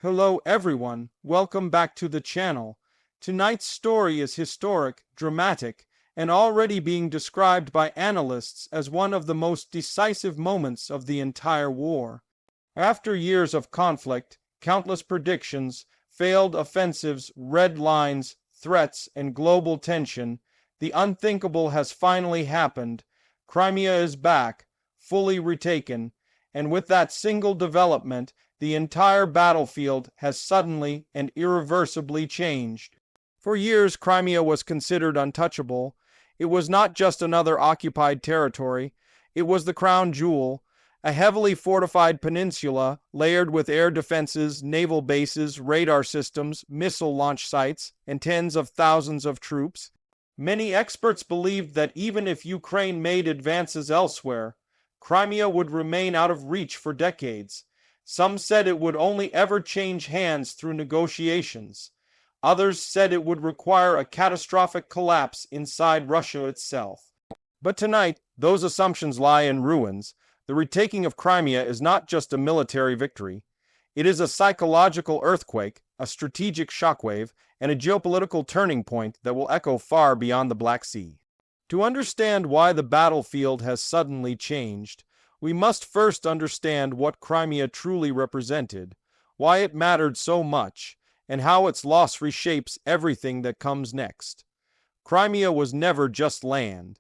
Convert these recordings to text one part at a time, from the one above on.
Hello everyone, welcome back to the channel. Tonight's story is historic, dramatic, and already being described by analysts as one of the most decisive moments of the entire war. After years of conflict, countless predictions, failed offensives, red lines, threats, and global tension, the unthinkable has finally happened. Crimea is back, fully retaken, and with that single development, the entire battlefield has suddenly and irreversibly changed. For years, Crimea was considered untouchable. It was not just another occupied territory, it was the crown jewel, a heavily fortified peninsula layered with air defenses, naval bases, radar systems, missile launch sites, and tens of thousands of troops. Many experts believed that even if Ukraine made advances elsewhere, Crimea would remain out of reach for decades. Some said it would only ever change hands through negotiations. Others said it would require a catastrophic collapse inside Russia itself. But tonight, those assumptions lie in ruins. The retaking of Crimea is not just a military victory. It is a psychological earthquake, a strategic shockwave, and a geopolitical turning point that will echo far beyond the Black Sea. To understand why the battlefield has suddenly changed, we must first understand what Crimea truly represented, why it mattered so much, and how its loss reshapes everything that comes next. Crimea was never just land.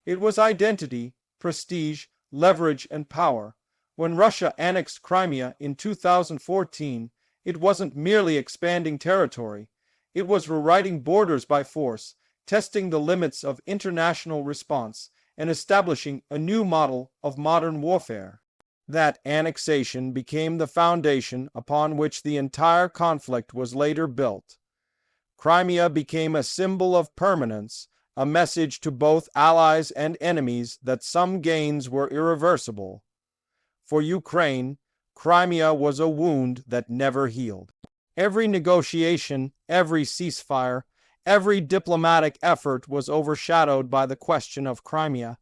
It was identity, prestige, leverage, and power. When Russia annexed Crimea in 2014, it wasn't merely expanding territory. It was rewriting borders by force, testing the limits of international response, and establishing a new model of modern warfare. That annexation became the foundation upon which the entire conflict was later built. Crimea became a symbol of permanence, a message to both allies and enemies that some gains were irreversible. For Ukraine, Crimea was a wound that never healed. Every negotiation, every ceasefire, every diplomatic effort was overshadowed by the question of Crimea.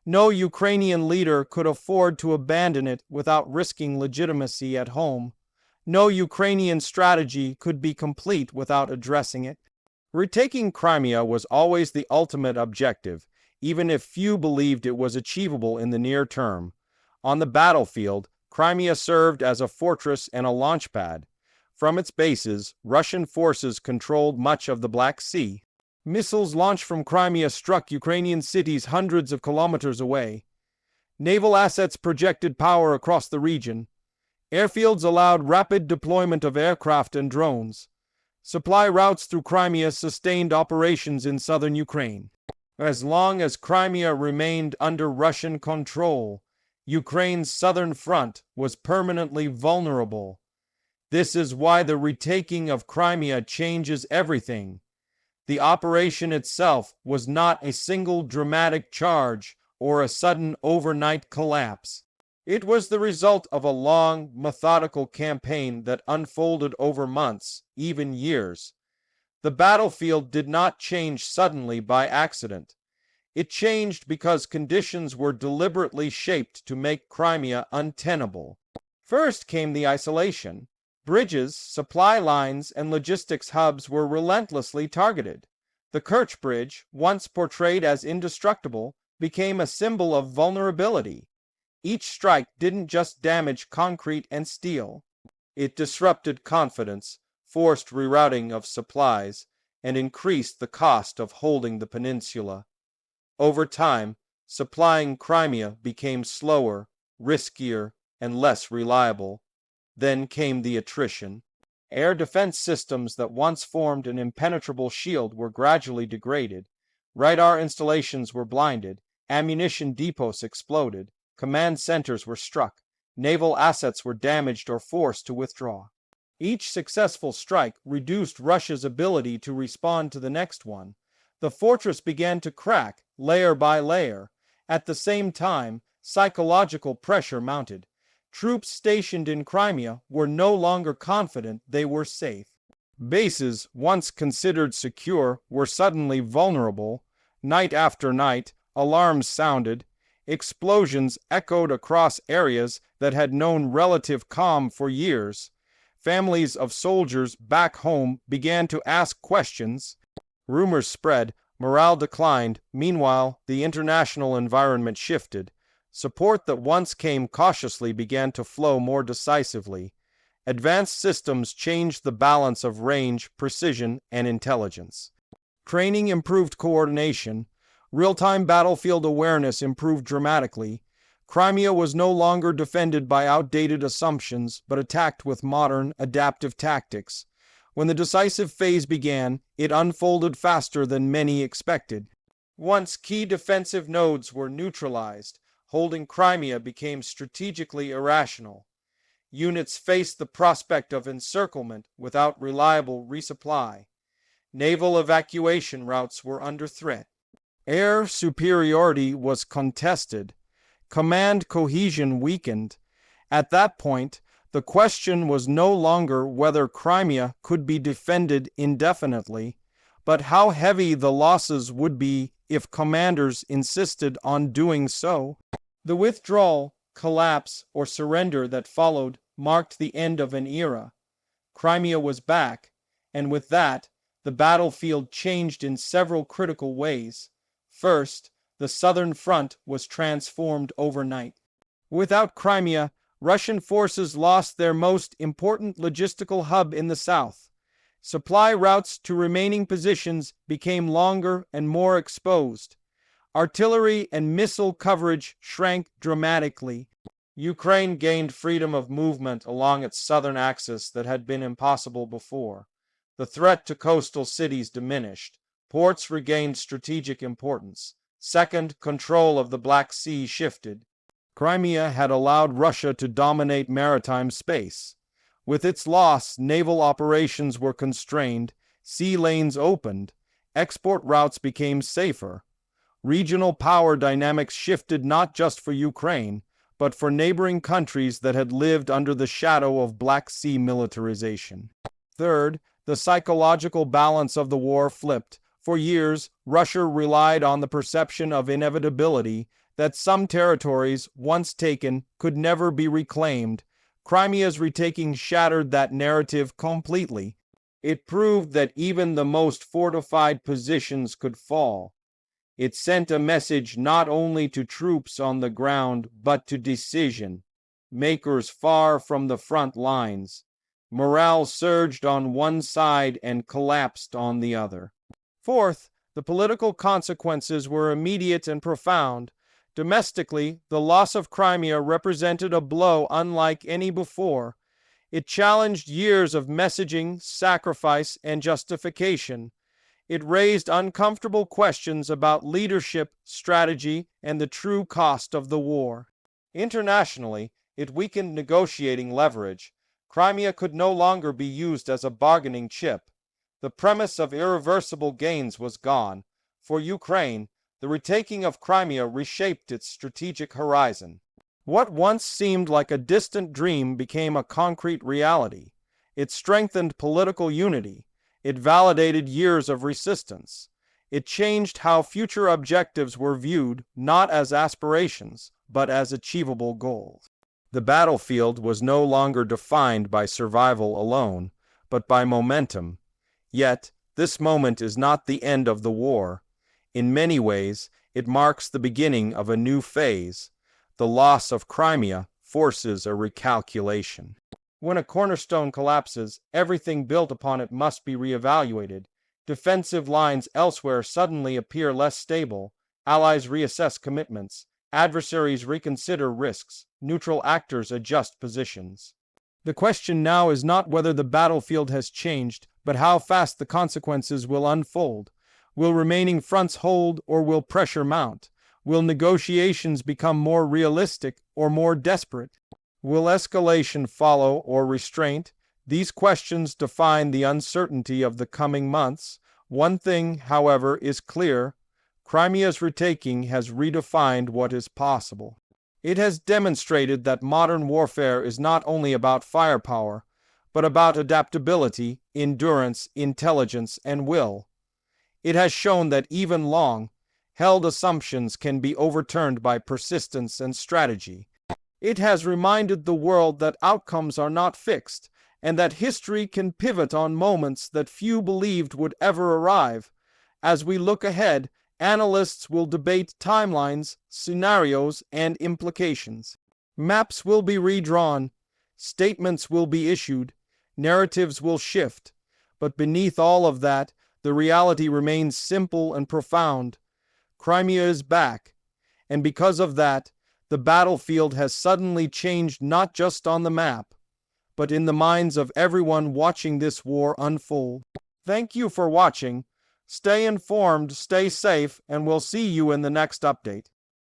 No Ukrainian leader could afford to abandon it without risking legitimacy at home. No Ukrainian strategy could be complete without addressing it. Retaking Crimea was always the ultimate objective, even if few believed it was achievable in the near term. On the battlefield, Crimea served as a fortress and a launchpad. From its bases, Russian forces controlled much of the Black Sea. Missiles launched from Crimea struck Ukrainian cities hundreds of kilometers away. Naval assets projected power across the region. Airfields allowed rapid deployment of aircraft and drones. Supply routes through Crimea sustained operations in southern Ukraine. As long as Crimea remained under Russian control, Ukraine's southern front was permanently vulnerable. This is why the retaking of Crimea changes everything. The operation itself was not a single dramatic charge or a sudden overnight collapse. It was the result of a long, methodical campaign that unfolded over months, even years. The battlefield did not change suddenly by accident. It changed because conditions were deliberately shaped to make Crimea untenable. First came the isolation. Bridges, supply lines, and logistics hubs were relentlessly targeted. The Kerch Bridge, once portrayed as indestructible, became a symbol of vulnerability. Each strike didn't just damage concrete and steel. It disrupted confidence, forced rerouting of supplies, and increased the cost of holding the peninsula. Over time, supplying Crimea became slower, riskier, and less reliable. Then came the attrition. Air defense systems that once formed an impenetrable shield were gradually degraded. Radar installations were blinded. Ammunition depots exploded. Command centers were struck. Naval assets were damaged or forced to withdraw. Each successful strike reduced Russia's ability to respond to the next one. The fortress began to crack, layer by layer. At the same time, psychological pressure mounted. Troops stationed in Crimea were no longer confident they were safe. Bases, once considered secure, were suddenly vulnerable. Night after night, alarms sounded. Explosions echoed across areas that had known relative calm for years. Families of soldiers back home began to ask questions. Rumors spread, morale declined. Meanwhile, the international environment shifted. Support that once came cautiously began to flow more decisively. Advanced systems changed the balance of range, precision, and intelligence. Training improved coordination. Real-time battlefield awareness improved dramatically. Crimea was no longer defended by outdated assumptions, but attacked with modern, adaptive tactics. When the decisive phase began, it unfolded faster than many expected. Once key defensive nodes were neutralized, holding Crimea became strategically irrational. Units faced the prospect of encirclement without reliable resupply. Naval evacuation routes were under threat. Air superiority was contested. Command cohesion weakened. At that point, the question was no longer whether Crimea could be defended indefinitely, but how heavy the losses would be if commanders insisted on doing so. The withdrawal, collapse, or surrender that followed marked the end of an era. Crimea was back, and with that, the battlefield changed in several critical ways. First, the southern front was transformed overnight. Without Crimea, Russian forces lost their most important logistical hub in the south. Supply routes to remaining positions became longer and more exposed. Artillery and missile coverage shrank dramatically. Ukraine gained freedom of movement along its southern axis that had been impossible before. The threat to coastal cities diminished. Ports regained strategic importance. Second, control of the Black Sea shifted. Crimea had allowed Russia to dominate maritime space. With its loss, naval operations were constrained, sea lanes opened, export routes became safer. Regional power dynamics shifted not just for Ukraine, but for neighboring countries that had lived under the shadow of Black Sea militarization. Third, the psychological balance of the war flipped. For years, Russia relied on the perception of inevitability, that some territories, once taken, could never be reclaimed. Crimea's retaking shattered that narrative completely. It proved that even the most fortified positions could fall. It sent a message not only to troops on the ground, but to decision makers far from the front lines. Morale surged on one side and collapsed on the other. Fourth, the political consequences were immediate and profound. Domestically, the loss of Crimea represented a blow unlike any before. It challenged years of messaging, sacrifice, and justification. It raised uncomfortable questions about leadership, strategy, and the true cost of the war. Internationally, it weakened negotiating leverage. Crimea could no longer be used as a bargaining chip. The premise of irreversible gains was gone. For Ukraine, the retaking of Crimea reshaped its strategic horizon. What once seemed like a distant dream became a concrete reality. It strengthened political unity. It validated years of resistance. It changed how future objectives were viewed, not as aspirations, but as achievable goals. The battlefield was no longer defined by survival alone, but by momentum. Yet, this moment is not the end of the war. In many ways, it marks the beginning of a new phase. The loss of Crimea forces a recalculation. When a cornerstone collapses, everything built upon it must be reevaluated. Defensive lines elsewhere suddenly appear less stable. Allies reassess commitments. Adversaries reconsider risks. Neutral actors adjust positions. The question now is not whether the battlefield has changed, but how fast the consequences will unfold. Will remaining fronts hold, or will pressure mount? Will negotiations become more realistic or more desperate? Will escalation follow or restraint? These questions define the uncertainty of the coming months. One thing, however, is clear. Crimea's retaking has redefined what is possible. It has demonstrated that modern warfare is not only about firepower, but about adaptability, endurance, intelligence, and will. It has shown that even long-held assumptions can be overturned by persistence and strategy. It has reminded the world that outcomes are not fixed, and that history can pivot on moments that few believed would ever arrive. As we look ahead, analysts will debate timelines, scenarios, and implications. Maps will be redrawn, statements will be issued, narratives will shift, but beneath all of that, the reality remains simple and profound. Crimea is back, and because of that, the battlefield has suddenly changed not just on the map, but in the minds of everyone watching this war unfold. Thank you for watching. Stay informed, stay safe, and we'll see you in the next update.